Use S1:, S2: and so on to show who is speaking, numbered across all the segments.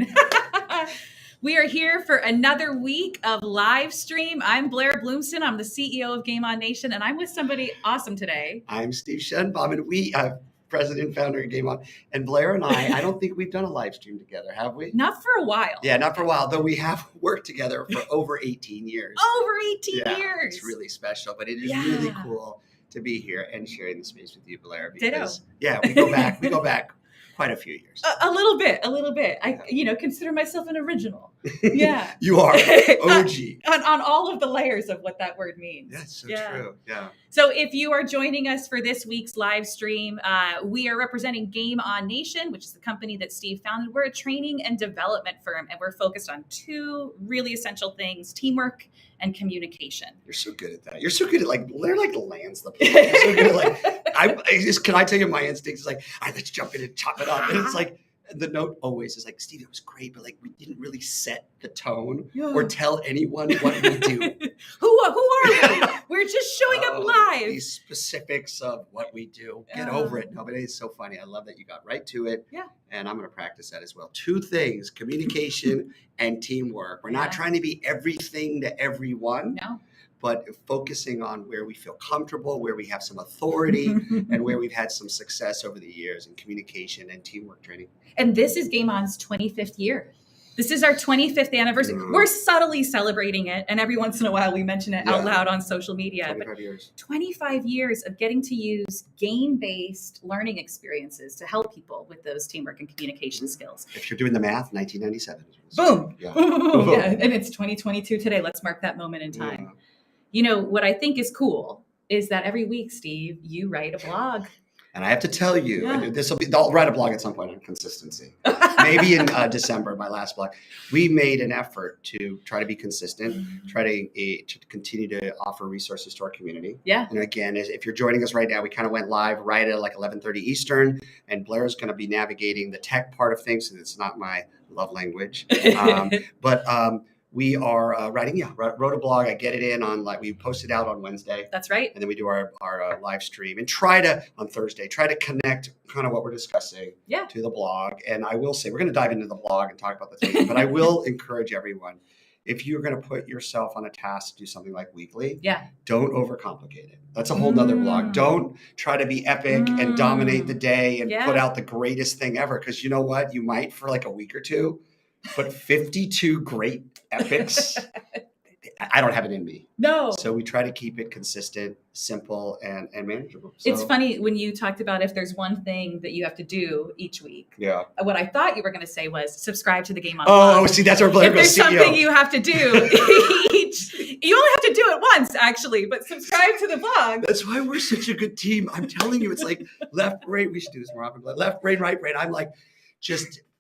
S1: in. We are here for another week of Livestream. I'm Blair Bloomston. I'm the CEO of Game On Nation, and I'm with somebody awesome today.
S2: I'm Steve Shenbaum, and we president and founder of Game On. And Blair and I don't think we've done a live stream together, have we?
S1: Not for a while.
S2: Yeah, not for a while, though we have worked together for over 18 years.
S1: Over 18 years.
S2: It's really special, but it is really cool to be here and sharing the space with you, Blair. Because, we go back quite a few years.
S1: A little bit. I, consider myself an original. Yeah.
S2: You are OG.
S1: on all of the layers of what that word means.
S2: That's so true. Yeah.
S1: So if you are joining us for this week's live stream, we are representing Game On Nation, which is the company that Steve founded. We're a training and development firm, and we're focused on two really essential things: teamwork and communication.
S2: You're so good at that. You're so good at Blair lands the plane. You're so good at can I tell you my instinct is all right, let's jump in and chop it up. And it's the note always is Steve, it was great, but we didn't really set the tone or tell anyone what we do.
S1: Who are we? We're just showing up live.
S2: These specifics of what we do. Get over it. No, but it is so funny. I love that you got right to it.
S1: Yeah.
S2: And I'm going to practice that as well. Two things: communication and teamwork. We're not trying to be everything to everyone.
S1: No.
S2: But focusing on where we feel comfortable, where we have some authority, and where we've had some success over the years in communication and teamwork training.
S1: And this is Game On's 25th year. This is our 25th anniversary. We're subtly celebrating it, and every once in a while we mention it out loud on social media.
S2: 25 years.
S1: 25 years of getting to use game-based learning experiences to help people with those teamwork and communication skills.
S2: If you're doing the math, 1997.
S1: Boom. Yeah. And it's 2022 today. Let's mark that moment in time.
S2: Yeah.
S1: You know, what I think is cool is that every week, Steve, you write a blog.
S2: And I have to tell you, I'll write a blog at some point on consistency. Maybe in December, my last blog. We made an effort to try to be consistent, try to continue to offer resources to our community.
S1: Yeah.
S2: And again, if you're joining us right now, we kind of went live right at 11:30 Eastern, and Blair's going to be navigating the tech part of things, and it's not my love language. We are wrote a blog. I get it in on we post it out on Wednesday.
S1: That's right.
S2: And then we do our live stream and try to connect kind of what we're discussing to the blog. And I will say, we're going to dive into the blog and talk about the things, but I will encourage everyone, if you're going to put yourself on a task to do something like weekly, don't overcomplicate it. That's a whole nother blog. Don't try to be epic and dominate the day and put out the greatest thing ever. Because you know what? You might for a week or two, but 52 great epics, I don't have it in me.
S1: No.
S2: So we try to keep it consistent, simple, and manageable. So,
S1: it's funny when you talked about if there's one thing that you have to do each week.
S2: Yeah.
S1: What I thought you were going to say was subscribe to the Game On.
S2: Oh, see, that's our Blair
S1: goes. If there's
S2: CEO.
S1: something you have to do you only have to do it once, actually, but subscribe to the blog.
S2: That's why we're such a good team. I'm telling you, it's left, right. We should do this more often. Left, brain, right, brain.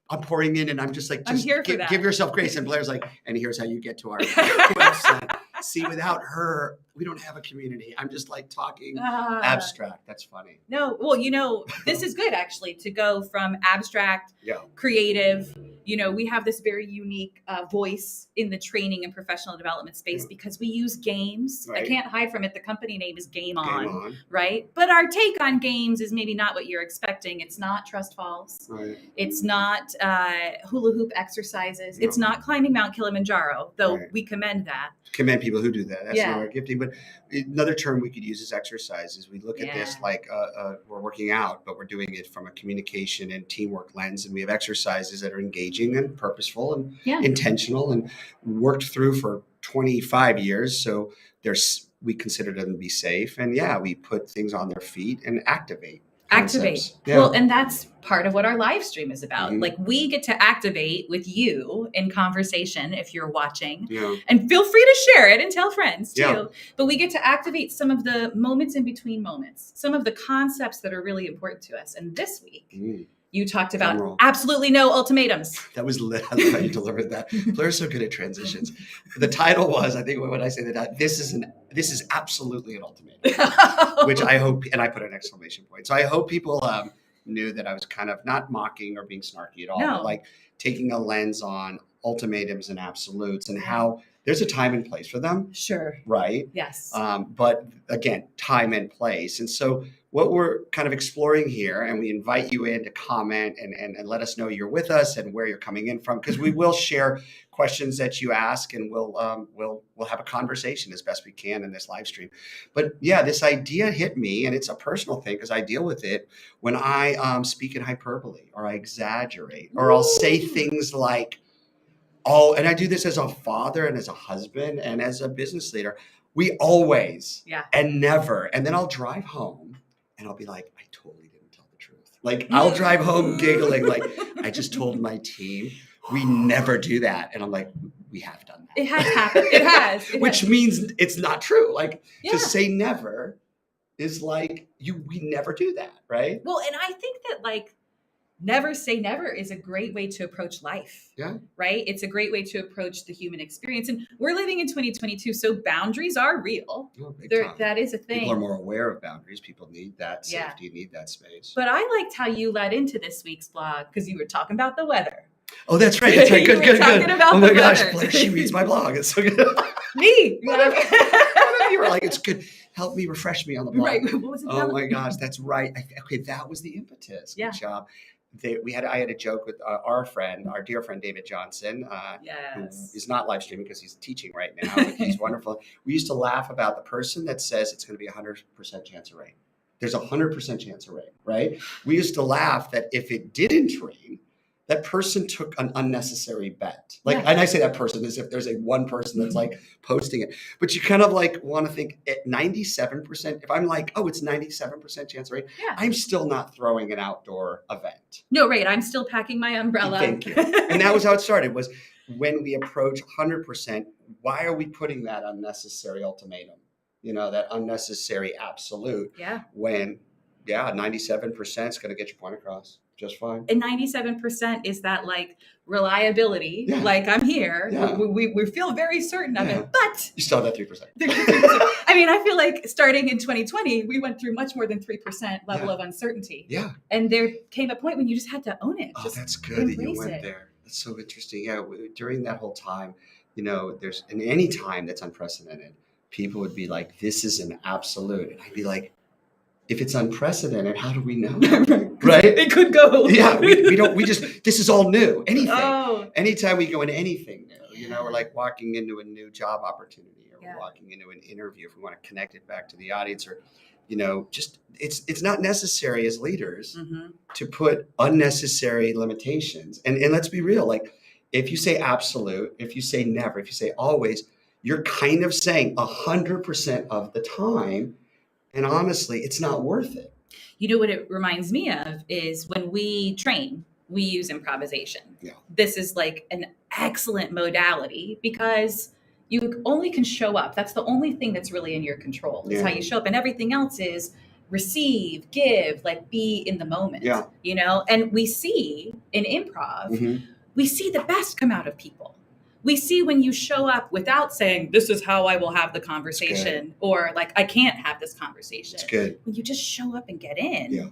S2: I'm pouring in and I'm just
S1: I'm here for that.
S2: Give yourself grace. And Blair's and here's how you get to our website. See, without her, we don't have a community. I'm just talking abstract. That's funny.
S1: No, well, this is good actually to go from abstract, creative. We have this very unique voice in the training and professional development space because we use games. Right. I can't hide from it. The company name is Game On, right? But our take on games is maybe not what you're expecting. It's not trust falls. Right. It's not hula hoop exercises. No. It's not climbing Mount Kilimanjaro, though we commend that.
S2: Commend people who do that. That's not our gifting. But another term we could use is exercises. We look at this we're working out, but we're doing it from a communication and teamwork lens. And we have exercises that are engaging and purposeful and intentional and worked through for 25 years. So we consider them to be safe. And we put things on their feet and activate.
S1: Activate. Yeah. Well, and that's part of what our live stream is about. We get to activate with you in conversation if you're watching, and feel free to share it and tell friends too. But we get to activate some of the moments in between moments, some of the concepts that are really important to us. And this week, you talked about absolutely no ultimatums.
S2: That was lit. I love how you delivered that. Blair's so good at transitions. The title was, I think when I say that, this is absolutely an ultimatum, which I hope, and I put an exclamation point. So I hope people knew that I was kind of not mocking or being snarky at all, but taking a lens on ultimatums and absolutes and how there's a time and place for them.
S1: Sure.
S2: Right?
S1: Yes.
S2: But again, time and place. And so what we're kind of exploring here, and we invite you in to comment and let us know you're with us and where you're coming in from, because we will share questions that you ask, and we'll have a conversation as best we can in this live stream. But yeah, this idea hit me, and it's a personal thing because I deal with it when I speak in hyperbole, or I exaggerate, or I'll say things like, "Oh," and I do this as a father and as a husband and as a business leader. We always and never, and then I'll drive home and I'll be like, I totally didn't tell the truth. Like, I'll drive home giggling, like, I just told my team we never do that. And I'm like, we have done that.
S1: It has happened. It has.
S2: Which means it's not true. Like, to say never is like, we never do that, right?
S1: Well, and I think that, like, never say never is a great way to approach life.
S2: Yeah.
S1: Right? It's a great way to approach the human experience. And we're living in 2022, so boundaries are real.
S2: Oh,
S1: that is a thing.
S2: People are more aware of boundaries. People need that safety, need that space.
S1: But I liked how you led into this week's blog, because you were talking about the weather.
S2: Oh, that's right. That's right. Good.
S1: Oh
S2: my gosh, Blair, she reads my blog. It's so good.
S1: Me.
S2: You were like, it's good. Help me, refresh me on the blog.
S1: Right. What was it?
S2: Oh my gosh, that's right. Okay, that was the impetus. Good job. I had a joke with our dear friend David Johnson, who is not live streaming because he's teaching right now. But he's wonderful. We used to laugh about the person that says it's going to be 100% chance of rain. There's a 100% chance of rain, right? We used to laugh that if it didn't rain, that person took an unnecessary bet. Like, and I say that person as if there's one person that's like posting it, but you kind of like want to think at 97%. If I'm like, oh, it's 97% chance of rain, I'm still not throwing an outdoor event.
S1: No, right. I'm still packing my umbrella.
S2: Thank you. And that was how it started, was when we approach 100%, why are we putting that unnecessary ultimatum? That unnecessary absolute.
S1: Yeah.
S2: When, 97% is going to get your point across just fine.
S1: And 97% is that, like, reliability. Yeah. Like, I'm here. Yeah. We feel very certain of it, but
S2: you still have that 3%.
S1: I mean, I feel like starting in 2020, we went through much more than 3% level of uncertainty.
S2: Yeah.
S1: And there came a point when you just had to own it.
S2: Oh, that's good that you went there. That's so interesting. Yeah. During that whole time, there's in any time that's unprecedented, people would be like, this is an absolute. And I'd be like, if it's unprecedented, how do we know? Right?
S1: It could go.
S2: Yeah. This is all new. Anything. Oh. Anytime we go into anything new, we're like walking into a new job opportunity, or we're walking into an interview, if we want to connect it back to the audience, or, just it's not necessary as leaders to put unnecessary limitations. And let's be real. Like, if you say absolute, if you say never, if you say always, you're kind of saying 100% of the time. And honestly, it's not worth it.
S1: You know what it reminds me of is when we train, we use improvisation.
S2: Yeah.
S1: This is like an excellent modality because you only can show up. That's the only thing that's really in your control. Is how you show up. And everything else is receive, give, like, be in the moment.
S2: Yeah.
S1: And we see in improv, we see the best come out of people. We see when you show up without saying, this is how I will have the conversation, or like, I can't have this conversation.
S2: It's good.
S1: When you just show up and get in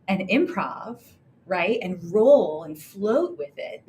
S1: and improv, right? And roll and float with it,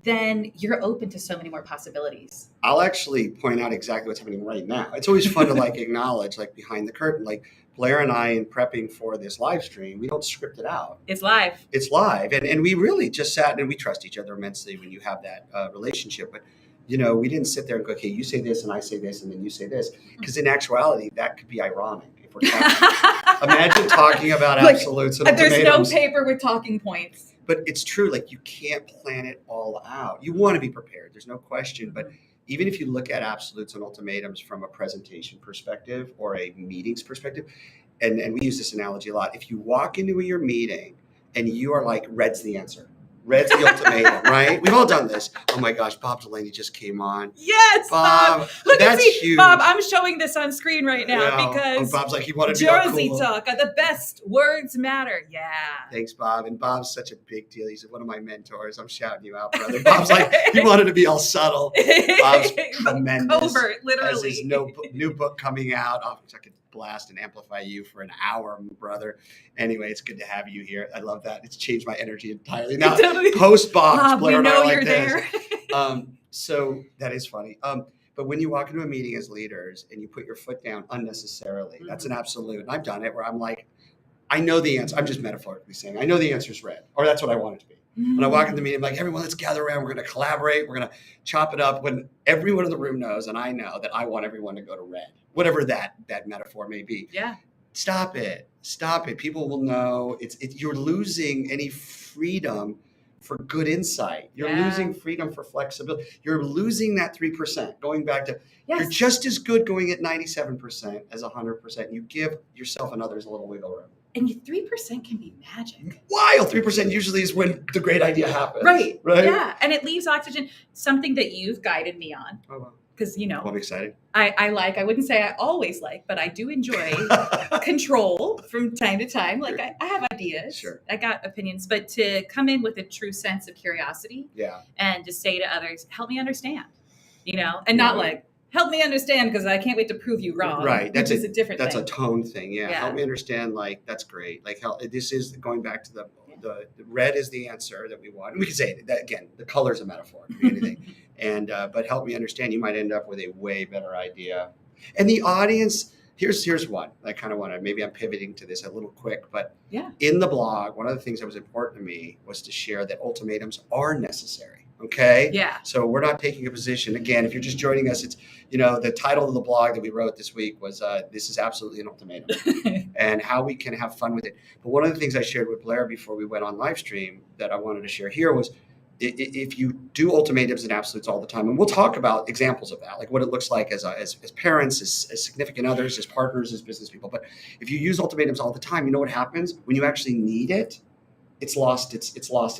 S1: then you're open to so many more possibilities.
S2: I'll actually point out exactly what's happening right now. It's always fun to like acknowledge, like, behind the curtain, like Blair and I, in prepping for this live stream, we don't script it out.
S1: It's live.
S2: It's live. And we really just sat, and we trust each other immensely when you have that relationship. But we didn't sit there and go, okay, you say this and I say this and then you say this. Because in actuality, that could be ironic. If we're talking. Imagine talking about absolutes and
S1: there's
S2: ultimatums.
S1: No paper with talking points.
S2: But it's true. Like, you can't plan it all out. You want to be prepared. There's no question. But even if you look at absolutes and ultimatums from a presentation perspective or a meetings perspective, and we use this analogy a lot. If you walk into your meeting and you are like, red's the answer. Red's the ultimatum, right? We've all done this. Oh my gosh, Bob Delaney just came on.
S1: Yes,
S2: Bob.
S1: Look,
S2: that's huge.
S1: Bob, I'm showing this on screen right now because
S2: Bob's like, he wanted to be
S1: Jersey
S2: cool.
S1: talk. The best words matter. Yeah.
S2: Thanks, Bob. And Bob's such a big deal. He's one of my mentors. I'm shouting you out, brother. Bob's like, he wanted to be all subtle. Bob's tremendous.
S1: Covert, literally.
S2: Has his new book coming out. Oh, I could blast and amplify you for an hour, brother. Anyway, it's good to have you here. I love that. It's changed my energy entirely. Now, post Bob,
S1: we know you're there.
S2: So that is funny. But when you walk into a meeting as leaders and you put your foot down unnecessarily, that's an absolute. And I've done it where I'm like, I know the answer. I'm just metaphorically saying, I know the answer is red, or that's what I want it to be. When I walk in the meeting, I'm like, everyone, let's gather around. We're going to collaborate. We're going to chop it up. When everyone in the room knows, and I know that I want everyone to go to red, whatever that metaphor may be.
S1: Yeah.
S2: Stop it. People will know. You're losing any freedom for good insight. You're losing freedom for flexibility. You're losing that 3%. Going back to, you're just as good going at 97% as 100%. You give yourself and others a little wiggle room.
S1: And 3% can be magic.
S2: Wild. 3% usually is when the great idea happens.
S1: Right. Yeah. And it leaves oxygen, something that you've guided me on.
S2: Oh, wow.
S1: Because,
S2: I'm excited.
S1: I wouldn't say I always but I do enjoy control from time to time. Like I have ideas.
S2: Sure.
S1: I got opinions, but to come in with a true sense of curiosity and to say to others, help me understand, and not like, help me understand because I can't wait to prove you wrong.
S2: Right.
S1: That's a different thing.
S2: That's a tone thing. Yeah. Help me understand. Like, that's great. Like, this is going back to the red is the answer that we want. And we can say that again, the color is a metaphor. It could be anything. And, but help me understand, you might end up with a way better idea. And the audience, here's one. I kind of want to, maybe I'm pivoting to this a little quick, but in the blog, one of the things that was important to me was to share that ultimatums are necessary. Okay.
S1: Yeah.
S2: So we're not taking a position. Again, if you're just joining us, it's, the title of the blog that we wrote this week was, this is absolutely an ultimatum and how we can have fun with it. But one of the things I shared with Blair before we went on Livestream that I wanted to share here was, if you do ultimatums and absolutes all the time, and we'll talk about examples of that, like what it looks like as parents, as significant others, as partners, as business people. But if you use ultimatums all the time, you know what happens when you actually need it? It's lost its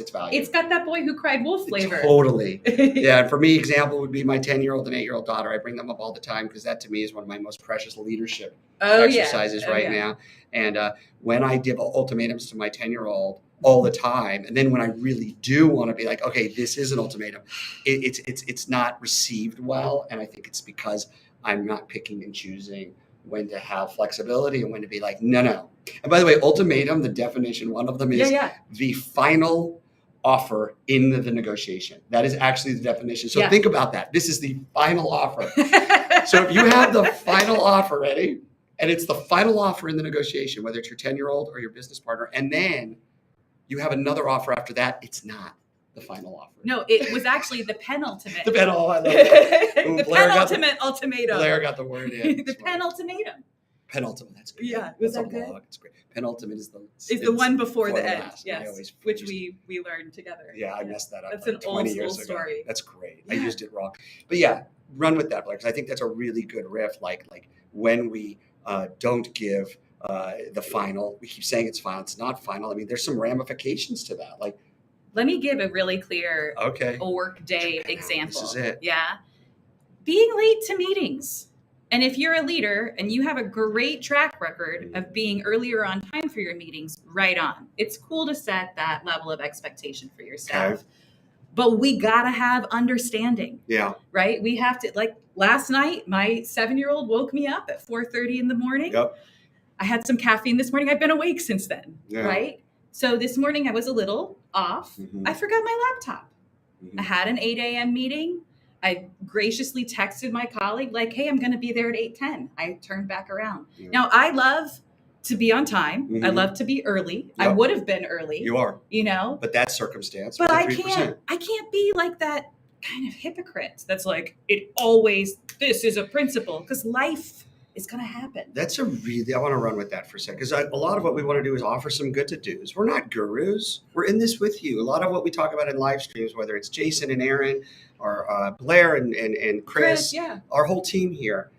S2: value.
S1: It's got that boy who cried wolf flavor.
S2: Totally. Yeah. And for me, example would be my 10-year-old and 8-year-old daughter. I bring them up all the time because that to me is one of my most precious leadership exercises now. And when I give ultimatums to my 10-year-old all the time, and then when I really do want to be like, okay, this is an ultimatum, it's not received well. And I think it's because I'm not picking and choosing when to have flexibility and when to be like, no. And by the way, ultimatum, the definition, one of them is the final offer in the negotiation. That is actually the definition. So think about that. This is the final offer. So if you have the final offer ready, and it's the final offer in the negotiation, whether it's your 10-year-old or your business partner, and then you have another offer after that, it's not the final offer.
S1: No, it was actually the penultimate.
S2: I love it.
S1: The penultimate ultimatum.
S2: Blair got the word in.
S1: The penultimatum.
S2: Penultimate, that's good.
S1: Yeah, was that good?
S2: It's great. Penultimate is
S1: the one before the end.
S2: Last.
S1: Yes, which we learned together.
S2: Yeah, I messed that up.
S1: That's
S2: like
S1: an
S2: 20
S1: old
S2: years
S1: school
S2: ago.
S1: story.
S2: That's great. I used it wrong. But run with that, Blair, because I think that's a really good riff. Like when we don't give the final, we keep saying it's final. It's not final. I mean, there's some ramifications to that. Like,
S1: let me give a really clear work day example.
S2: This is it.
S1: Yeah. Being late to meetings. And if you're a leader and you have a great track record of being earlier on time for your meetings, right on. It's cool to set that level of expectation for your staff.
S2: Okay.
S1: But we got to have understanding.
S2: Yeah.
S1: Right? We have to, like last night, my 7-year-old woke me up at 4:30 in the morning.
S2: Yep.
S1: I had some caffeine this morning. I've been awake since then. Yeah. Right? So this morning I was a little off. I forgot my laptop. I had an 8 a.m. meeting. I graciously texted my colleague like, hey, I'm going to be there at 8:10. I turned back around. Yeah. Now, I love to be on time. I love to be early. Yep. I would have been early.
S2: You are.
S1: But
S2: that circumstance.
S1: But I can't be like that kind of hypocrite that's like, this is a principle, because life is going to happen.
S2: I want to run with that for a second, because a lot of what we want to do is offer some good to do's. We're not gurus. We're in this with you. A lot of what we talk about in live streams, whether it's Jason and Aaron or Blair and Chris, our whole team here,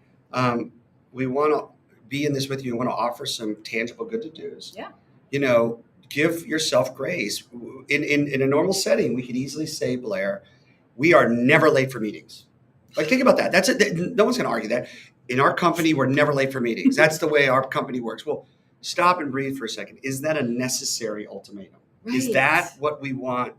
S2: we want to be in this with you. We want to offer some tangible good to do's. Yeah. Give yourself grace. In a normal setting, we could easily say, Blair, we are never late for meetings. Like, think about that. No one's going to argue that. In our company, we're never late for meetings. That's the way our company works. Well, stop and breathe for a second. Is that a necessary ultimatum? Right. Is that what we want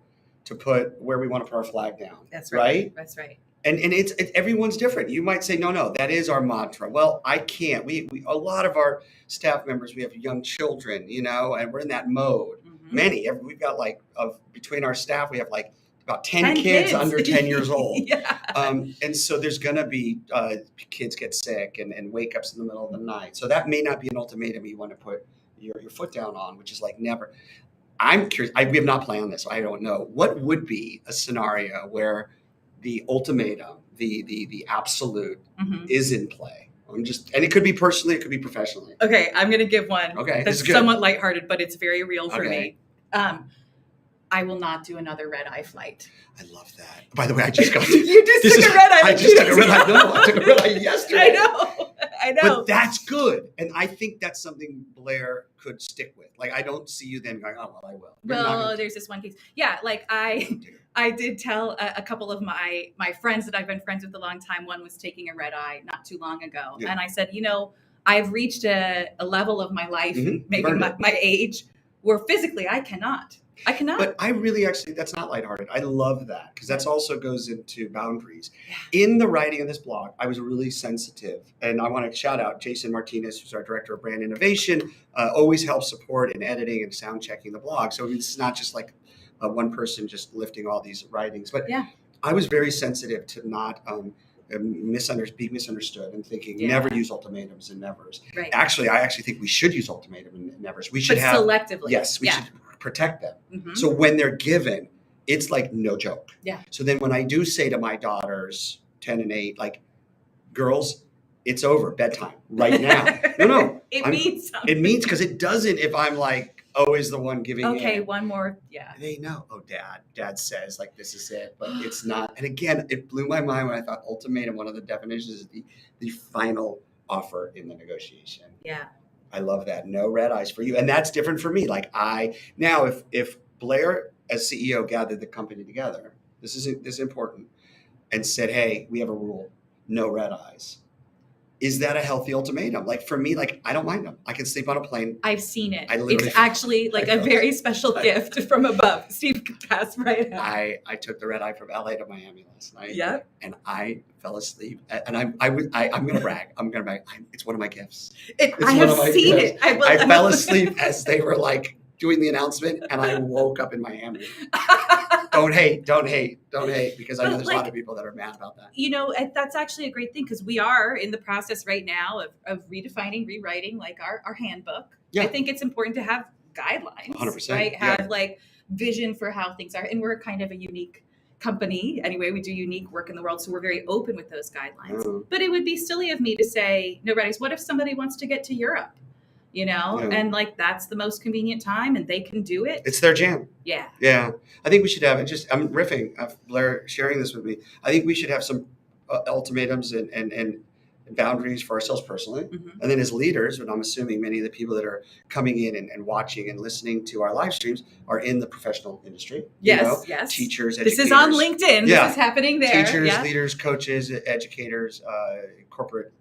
S2: to put where we want to put our flag down?
S1: That's right. That's right.
S2: And it's everyone's different. You might say, no, that is our mantra. Well, I can't. We a lot of our staff members, we have young children, and we're in that mode. Many. We've got between our staff, we have about 10 kids under 10 years old. And so there's going to be kids get sick and wake ups in the middle of the night. So that may not be an ultimatum you want to put your foot down on, which is like never. I'm curious. We have not planned this. So I don't know. What would be a scenario where the ultimatum, the absolute, is in play? And it could be personally, it could be professionally.
S1: Okay, I'm going to give one.
S2: Okay,
S1: that's somewhat lighthearted, but it's very real for me. I will not do another red-eye flight.
S2: I love that. By the way, I just got
S1: you just took a red-eye.
S2: I just took a red-eye. No, I took a red-eye yesterday.
S1: I know.
S2: But that's good. And I think that's something Blair could stick with. Like, I don't see you then going, oh, well, I will.
S1: Well, there's this one case. Yeah, like I did tell a couple of my friends that I've been friends with a long time. One was taking a red-eye not too long ago. Yeah. And I said, I've reached a level of my life, maybe my age, where physically I cannot.
S2: But I really actually, that's not lighthearted. I love that because that's also goes into boundaries. Yeah. In the writing of this blog, I was really sensitive. And I want to shout out Jason Martinez, who's our director of brand innovation, always helps support in editing and sound checking the blog. So it's not just like one person just lifting all these writings. But I was very sensitive to not be misunderstood and thinking never use ultimatums and nevers. Right. Actually, I think we should use ultimatum and nevers. We should have
S1: selectively.
S2: Yes, we should protect them. Mm-hmm. So when they're given, it's like no joke.
S1: Yeah.
S2: So then when I do say to my daughters, 10 and 8, like, girls, it's over, bedtime right now. No.
S1: It means something.
S2: It means because it doesn't if I'm like always the one giving
S1: in. One more. Yeah.
S2: They know, dad says like this is it, but it's not. And again, it blew my mind when I thought ultimatum, one of the definitions is the final offer in the negotiation.
S1: Yeah.
S2: I love that. No red eyes for you. And that's different for me. Like if Blair as CEO gathered the company together, this is important, and said, hey, we have a rule, no red eyes. Is that a healthy ultimatum? Like for me, like I don't mind them. I can sleep on a plane.
S1: I've seen it. It's actually like a very special gift from above. Steve passed right out.
S2: I took the red eye from LA to Miami last night.
S1: Yeah.
S2: And I fell asleep. And I'm going to brag. It's one of my gifts.
S1: I have seen it.
S2: I fell asleep as they were like doing the announcement, and I woke up in Miami. Don't hate, because I know there's a lot of people that are mad about that.
S1: That's actually a great thing because we are in the process right now of redefining, rewriting like our handbook. Yeah. I think it's important to have guidelines,
S2: 100%,
S1: right? Have like vision for how things are. And we're kind of a unique company. Anyway, we do unique work in the world. So we're very open with those guidelines. Mm-hmm. But it would be silly of me to say, no, Reddies, what if somebody wants to get to Europe? And like that's the most convenient time and they can do it.
S2: It's their jam.
S1: Yeah.
S2: Yeah. I think we should have it. I'm riffing, Blair sharing this with me. I think we should have some ultimatums and boundaries for ourselves personally. Mm-hmm. And then as leaders, and I'm assuming many of the people that are coming in and watching and listening to our live streams are in the professional industry.
S1: Yes.
S2: Teachers, educators.
S1: This is on LinkedIn. Yeah. This is happening there.
S2: Teachers, leaders, coaches, educators, corporate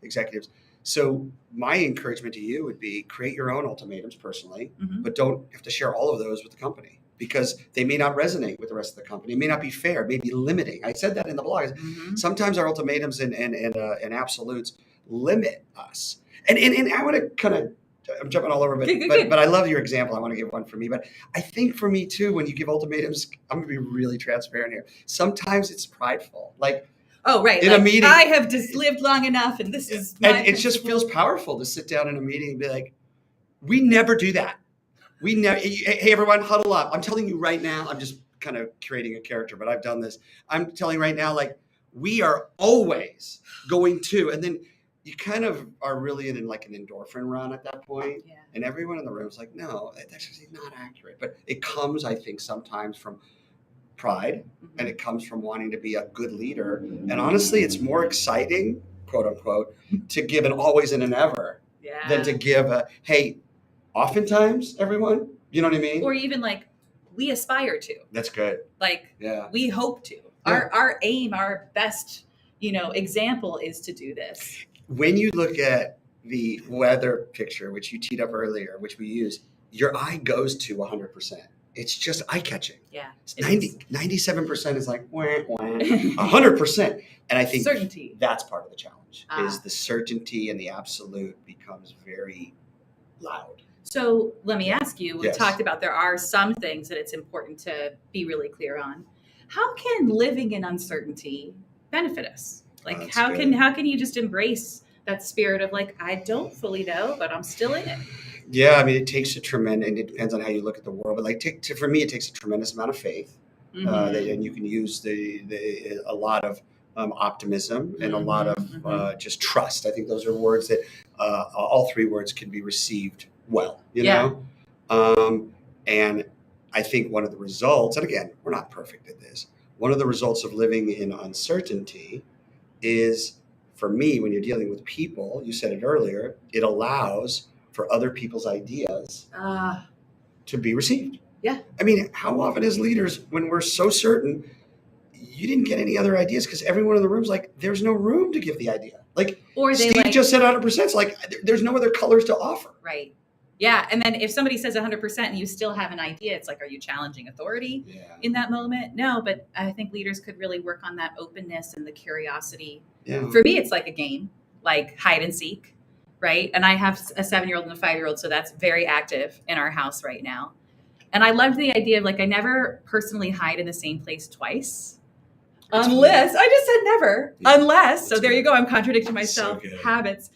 S2: executives. So my encouragement to you would be create your own ultimatums personally, but don't have to share all of those with the company because they may not resonate with the rest of the company. It may not be fair. It may be limiting. I said that in the blog. Mm-hmm. Sometimes our ultimatums and absolutes limit us. And I want to kind of, I'm jumping all over, but I love your example. I want to give one for me. But I think for me too, when you give ultimatums, I'm going to be really transparent here. Sometimes it's prideful. Like,
S1: oh, right.
S2: In a meeting.
S1: I have just lived long enough and this is my
S2: And it just feels powerful to sit down in a meeting and be like, we never do that. We never, hey, everyone, huddle up. I'm telling you right now, I'm just kind of creating a character, but I've done this. I'm telling you right now, like, we are always going to, and then you kind of are really in like an endorphin run at that point. Yeah. And everyone in the room is like, no, that's actually not accurate. But it comes, I think, sometimes from pride, and it comes from wanting to be a good leader. And honestly, it's more exciting, quote unquote, to give an always and an ever than to give a, hey, oftentimes, everyone, you know what I mean?
S1: Or even like, we aspire to.
S2: That's good.
S1: Like, we hope to. Yeah. Our aim, our best, example is to do this.
S2: When you look at the weather picture, which you teed up earlier, which we use, your eye goes to 100%. It's just eye-catching.
S1: Yeah.
S2: 97% is like, wah, wah, 100%. And I think
S1: certainty.
S2: That's part of the challenge, is the certainty and the absolute becomes very loud.
S1: So let me ask you, we talked about there are some things that it's important to be really clear on. How can living in uncertainty benefit us? Like how can you just embrace that spirit of like, I don't fully know, but I'm still in it?
S2: Yeah, I mean, it takes a tremendous, and it depends on how you look at the world, but like for me, it takes a tremendous amount of faith, and you can use a lot of optimism and a lot of just trust. I think those are words that all three words can be received well, you know? And I think one of the results, and again, we're not perfect at this, one of the results of living in uncertainty is, for me, when you're dealing with people, you said it earlier, it allows for other people's ideas to be received.
S1: Yeah.
S2: I mean, how often as leaders, when we're so certain, you didn't get any other ideas because everyone in the room's like, there's no room to give the idea. Like, or Steve just said 100%. It's like, there's no other colors to offer.
S1: Right. Yeah. And then if somebody says 100% and you still have an idea, it's like, are you challenging authority in that moment? No, but I think leaders could really work on that openness and the curiosity. Yeah. For me, it's like a game, like hide and seek, right? And I have a 7-year-old and a 5-year-old, so that's very active in our house right now. And I loved the idea of like, I never personally hide in the same place twice. Unless, I just said never, unless, so there you go, I'm contradicting myself, habits.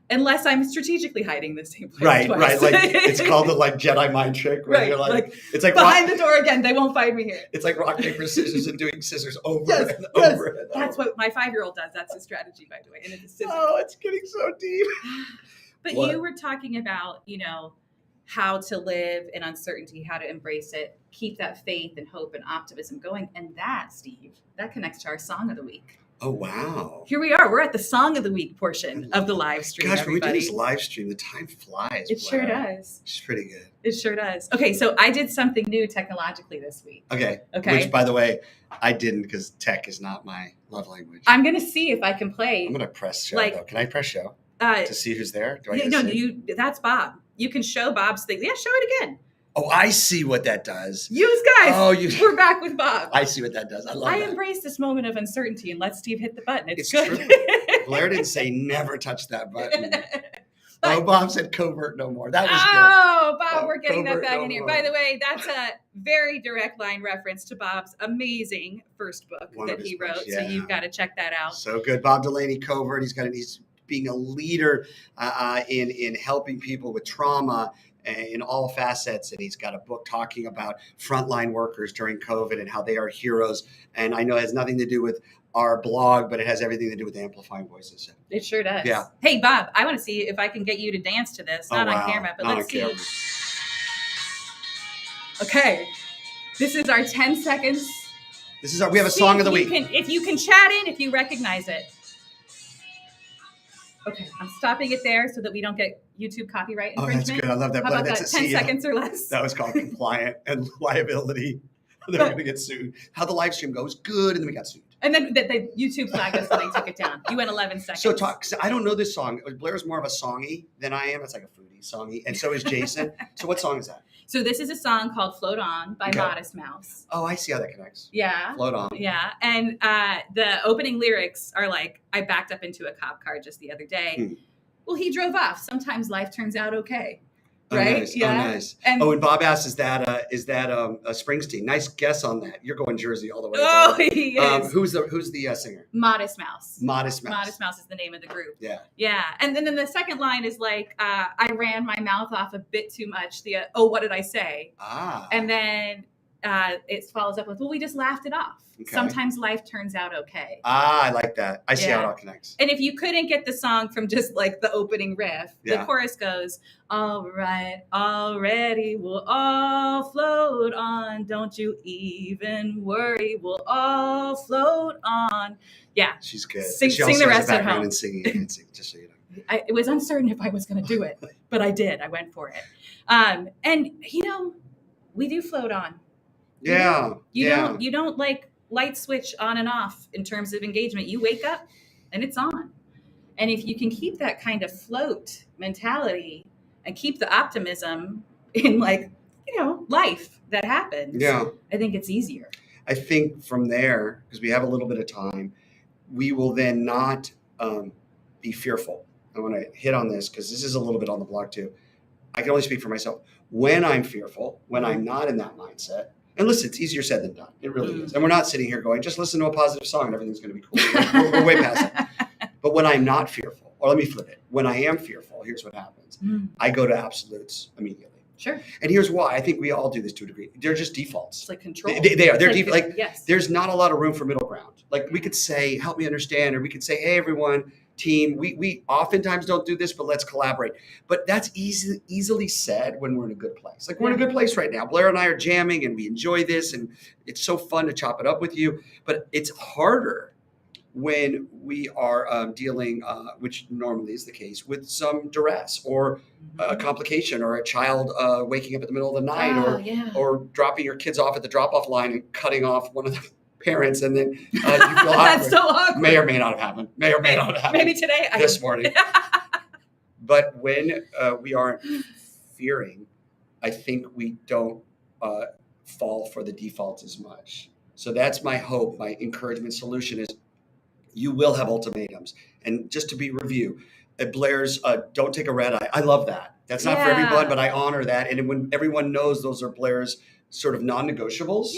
S1: Unless I'm strategically hiding the same place twice. Right.
S2: Like it's called the like Jedi mind trick. Where you're like it's like
S1: behind the door again. They won't find me here.
S2: It's like rock paper scissors and doing scissors over and over. And
S1: That's what my 5-year-old does. That's his strategy, by the way. And it's
S2: it's getting so deep.
S1: But you were talking about, you know, how to live in uncertainty, how to embrace it, keep that faith and hope and optimism going, and that, Steve, that connects to our song of the week.
S2: Oh, wow.
S1: Here we are. We're at the Song of the Week portion of the live stream.
S2: Gosh, when we do this live stream, the time flies.
S1: It sure does.
S2: It's pretty good.
S1: It sure does. Okay, so I did something new technologically this week.
S2: Okay. Which, by the way, I didn't because tech is not my love language.
S1: I'm going to see if I can play.
S2: I'm going to press show, though. Can I press show to see who's there? Do I
S1: that's Bob. You can show Bob's thing. Yeah, show it again.
S2: Oh, I see what that does.
S1: You guys, we're back with Bob.
S2: I see what that does. I love that.
S1: I embrace this moment of uncertainty and let Steve hit the button. It's good.
S2: True. Blair didn't say never touch that button. Bob said covert no more. That was good.
S1: Oh, Bob, we're getting that back in here. By the way, that's a very direct line reference to Bob's amazing first book that he wrote. Yeah. So you've got to check that out.
S2: So good. Bob Delaney, Covert. He's being a leader in helping people with trauma in all facets, and he's got a book talking about frontline workers during COVID and how they are heroes. And I know it has nothing to do with our blog, but it has everything to do with amplifying voices.
S1: It sure does. Yeah. Hey, Bob, I want to see if I can get you to dance to this. Not on camera, but let's see. Okay. This is our 10 seconds.
S2: We have a song of the week.
S1: If you can chat in, if you recognize it. Okay, I'm stopping it there so that we don't get YouTube copyright infringement.
S2: Oh, that's good. I love that.
S1: How about that? 10 seconds or less.
S2: That was called compliant and liability. They're going to get sued. How the live stream goes, good, and then we got sued.
S1: And then the YouTube flagged us, so they took it down. You went 11 seconds.
S2: So I don't know this song. Blair's more of a songy than I am. It's like a foodie songy, and so is Jason. So what song is that?
S1: So this is a song called "Float On" by Modest Mouse.
S2: Oh, I see how that connects.
S1: Yeah.
S2: Float on.
S1: Yeah, and the opening lyrics are like, I backed up into a cop car just the other day. Well, he drove off. Sometimes life turns out okay. Right?
S2: Nice.
S1: Yeah.
S2: Oh, nice. And Bob asked, is that Springsteen? Nice guess on that. You're going Jersey all the way.
S1: Oh, he is.
S2: Who's the singer?
S1: Modest Mouse.
S2: Modest Mouse.
S1: Modest Mouse is the name of the group.
S2: Yeah.
S1: Yeah. And then the second line is like, I ran my mouth off a bit too much. What did I say? And then it follows up with, well, we just laughed it off. Okay. Sometimes life turns out okay.
S2: I like that. I see how it all connects.
S1: And if you couldn't get the song from just like the opening riff, the chorus goes, all right, already, we'll all float on. Don't you even worry, we'll all float on. Yeah.
S2: She's good.
S1: Sing the rest at home.
S2: And singing, just so you know.
S1: It was uncertain if I was going to do it, but I did. I went for it. And, we do float on.
S2: Yeah.
S1: You don't like light switch on and off in terms of engagement. You wake up and it's on. And if you can keep that kind of float mentality and keep the optimism in life that happens, I think it's easier.
S2: I think from there, because we have a little bit of time, we will then not be fearful. I want to hit on this because this is a little bit on the blog too. I can only speak for myself. When I'm fearful, when I'm not in that mindset, and listen, it's easier said than done. It really is. And we're not sitting here going, just listen to a positive song and everything's going to be cool. We're way past it. But when I'm not fearful, or let me flip it. When I am fearful, here's what happens. I go to absolutes immediately.
S1: Sure.
S2: And here's why. I think we all do this to a degree. They're just defaults.
S1: It's like control.
S2: They are. They're
S1: yes.
S2: There's not a lot of room for middle ground. Like we could say, help me understand, or we could say, hey, everyone, team, we oftentimes don't do this, but let's collaborate. But that's easily said when we're in a good place. Like we're in a good place right now. Blair and I are jamming and we enjoy this and it's so fun to chop it up with you. But it's harder when we are dealing, which normally is the case, with some duress or a complication or a child waking up in the middle of the night or dropping your kids off at the drop-off line and cutting off one of the parents and then you feel awkward.
S1: That's so awkward.
S2: May or may not have happened.
S1: Maybe today.
S2: This morning. But when we aren't fearing, I think we don't fall for the defaults as much. So that's my hope, my encouragement solution is you will have ultimatums. And just to be review, at Blair's don't take a red eye. I love that. That's not for everyone, but I honor that. And when everyone knows those are Blair's sort of non-negotiables,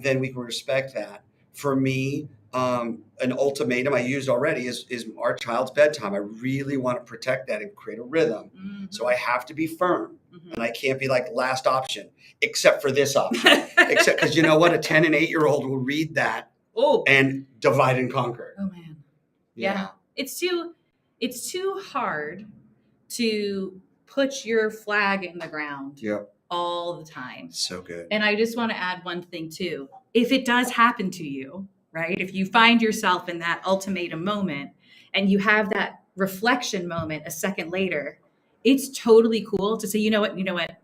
S2: then we can respect that. For me, an ultimatum I used already is our child's bedtime. I really want to protect that and create a rhythm. So I have to be firm. And I can't be like last option, except for this option. Except because you know what? A 10 and 8-year-old will read that and divide and conquer.
S1: Oh man. Yeah. It's too hard to put your flag in the ground all the time.
S2: So good.
S1: And I just want to add one thing too. If it does happen to you, right? If you find yourself in that ultimatum moment and you have that reflection moment a second later, it's totally cool to say, you know what?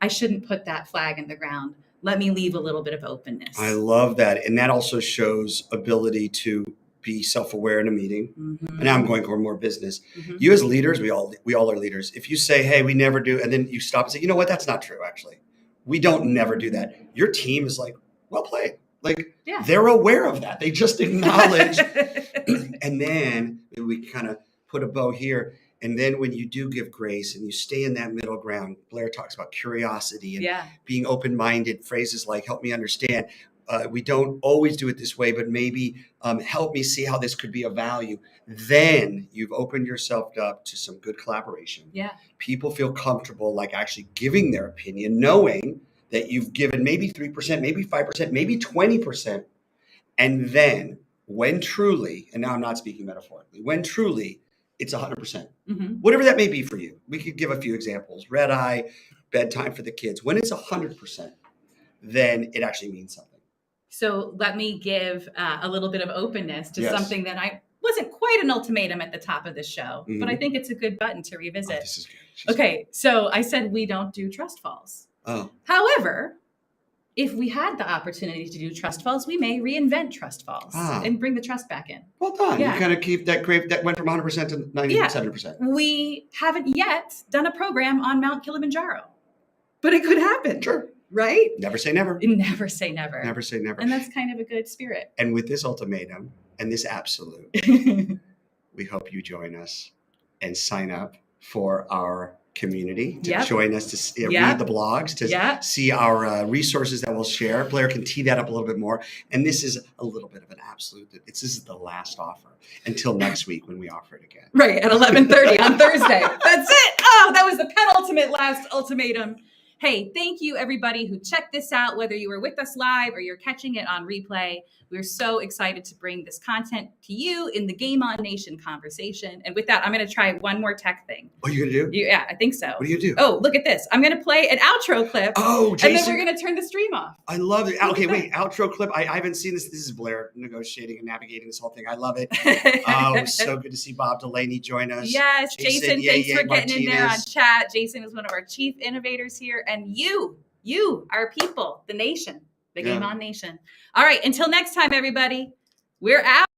S1: I shouldn't put that flag in the ground. Let me leave a little bit of openness.
S2: I love that. And that also shows ability to be self-aware in a meeting. And now I'm going for more business. You as leaders, we all are leaders. If you say, hey, we never do, and then you stop and say, you know what? That's not true, actually. We don't never do that. Your team is like, well played. Like they're aware of that. They just acknowledge. And then we kind of put a bow here. And then when you do give grace and you stay in that middle ground, Blair talks about curiosity and being open-minded, phrases like help me understand. We don't always do it this way, but maybe help me see how this could be of value. Then you've opened yourself up to some good collaboration. People feel comfortable like actually giving their opinion, knowing that you've given maybe 3%, maybe 5%, maybe 20%. And then when truly, and now I'm not speaking metaphorically, when truly it's 100%, whatever that may be for you. We could give a few examples, red eye, bedtime for the kids. When it's 100%, then it actually means something.
S1: So let me give a little bit of openness to something that I wasn't quite an ultimatum at the top of the show, but I think it's a good button to revisit.
S2: Oh, this is good.
S1: Okay, so I said we don't do trust falls. However, if we had the opportunity to do trust falls, we may reinvent trust falls and bring the trust back in.
S2: Well done. You kind of keep that that went from 100% to 97%.
S1: We haven't yet done a program on Mount Kilimanjaro, but it could happen.
S2: Sure.
S1: Right?
S2: Never say never.
S1: Never say never.
S2: Never say never.
S1: And that's kind of a good spirit.
S2: And with this ultimatum and this absolute, we hope you join us and sign up for our community to join us to read the blogs, to see our resources that we'll share. Blair can tee that up a little bit more. And this is a little bit of an absolute. This is the last offer until next week when we offer it again.
S1: Right, at 11:30 on Thursday. That's it. Oh, that was the penultimate last ultimatum. Hey, thank you everybody who checked this out, whether you were with us live or you're catching it on replay. We're so excited to bring this content to you in the Game On Nation conversation. And with that, I'm going to try one more tech thing.
S2: Oh, you're going to do?
S1: Yeah, I think so.
S2: What do you do?
S1: Oh, look at this. I'm going to play an outro clip.
S2: Oh, Jason.
S1: And then we're going to turn the stream off.
S2: I love it. Okay, wait. Outro clip. I haven't seen this. This is Blair negotiating and navigating this whole thing. I love it. It was so good to see Bob Delaney join us.
S1: Yes, Jason, thanks for getting in there on chat. Jason is one of our chief innovators here. And you, our people, the nation, the Game On Nation. All right, until next time, everybody, we're out.